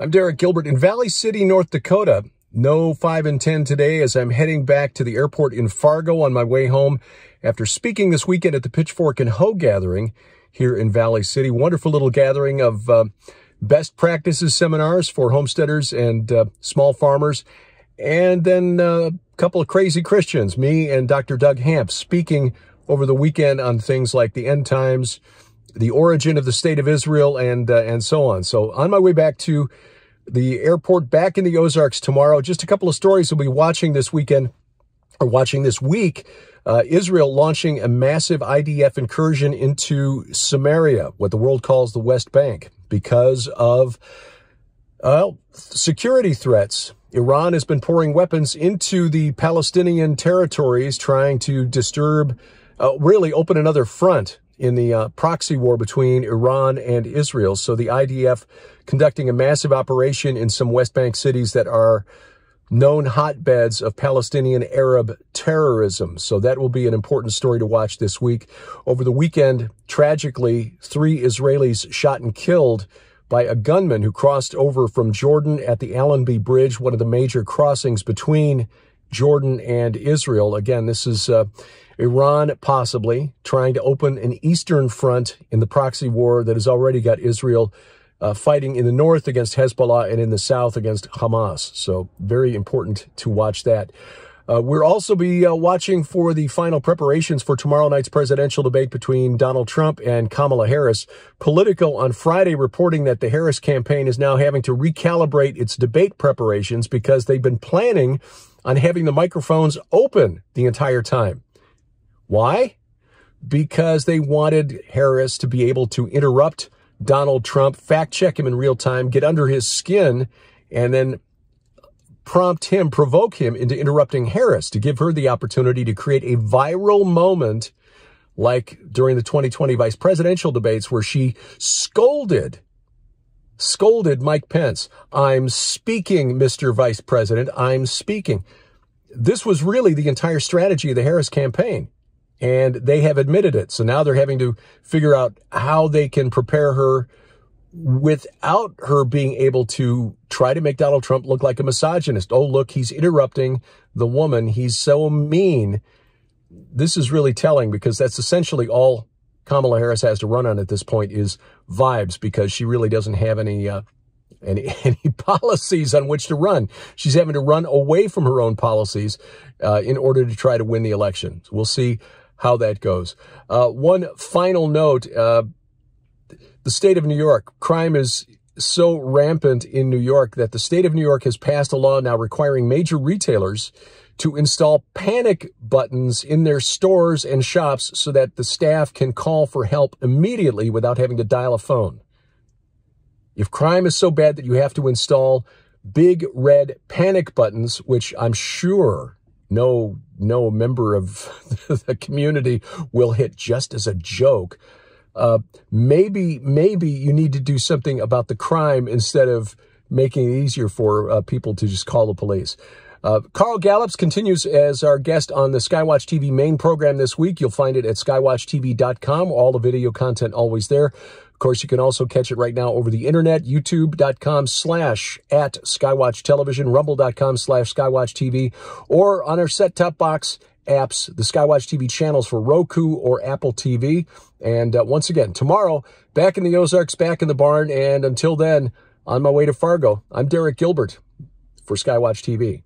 I'm Derek Gilbert in Valley City, North Dakota. No 5 and 10 today as I'm heading back to the airport in Fargo on my way home after speaking this weekend at the Pitchfork and Hoe gathering here in Valley City. Wonderful little gathering of best practices seminars for homesteaders and small farmers. And then a couple of crazy Christians, me and Dr. Doug Hamp, speaking over the weekend on things like the end times, the origin of the state of Israel, and so on. So on my way back to the airport back in the Ozarks tomorrow, just a couple of stories we'll be watching this weekend, or watching this week. Israel launching a massive IDF incursion into Samaria, what the world calls the West Bank, because of security threats. Iran has been pouring weapons into the Palestinian territories, trying to disturb, really open another front in the proxy war between Iran and Israel. So the IDF conducting a massive operation in some West Bank cities that are known hotbeds of Palestinian Arab terrorism. So that will be an important story to watch this week. Over the weekend, tragically, 3 Israelis shot and killed by a gunman who crossed over from Jordan at the Allenby Bridge, one of the major crossings between Jordan and Israel. Again, this is Iran possibly trying to open an eastern front in the proxy war that has already got Israel fighting in the north against Hezbollah and in the south against Hamas. So very important to watch that. We'll also be watching for the final preparations for tomorrow night's presidential debate between Donald Trump and Kamala Harris. Politico on Friday reporting that the Harris campaign is now having to recalibrate its debate preparations because they've been planning on having the microphones open the entire time. Why? Because they wanted Harris to be able to interrupt Donald Trump, fact-check him in real time, get under his skin, and then provoke him into interrupting Harris to give her the opportunity to create a viral moment like during the 2020 vice presidential debates where she scolded Mike Pence. "I'm speaking, Mr. Vice President, I'm speaking." This was really the entire strategy of the Harris campaign, and they have admitted it. So now they're having to figure out how they can prepare her without her being able to try to make Donald Trump look like a misogynist. Oh, look, he's interrupting the woman. He's so mean. This is really telling because that's essentially all Kamala Harris has to run on at this point is vibes, because she really doesn't have any policies on which to run. She's having to run away from her own policies in order to try to win the election. So we'll see how that goes. One final note, the state of New York. Crime is so rampant in New York that the state of New York has passed a law now requiring major retailers to install panic buttons in their stores and shops so that the staff can call for help immediately without having to dial a phone. If crime is so bad that you have to install big red panic buttons, which I'm sure no member of the community will hit just as a joke, maybe you need to do something about the crime instead of making it easier for people to just call the police. Carl Gallups continues as our guest on the Skywatch TV main program this week. You'll find it at skywatchtv.com. All the video content always there. Of course, you can also catch it right now over the internet, youtube.com/@Skywatch Television, rumble.com/SkywatchTV, or on our set-top box apps, the Skywatch TV channels for Roku or Apple TV. And once again, tomorrow, back in the Ozarks, back in the barn. And until then, on my way to Fargo, I'm Derek Gilbert for Skywatch TV.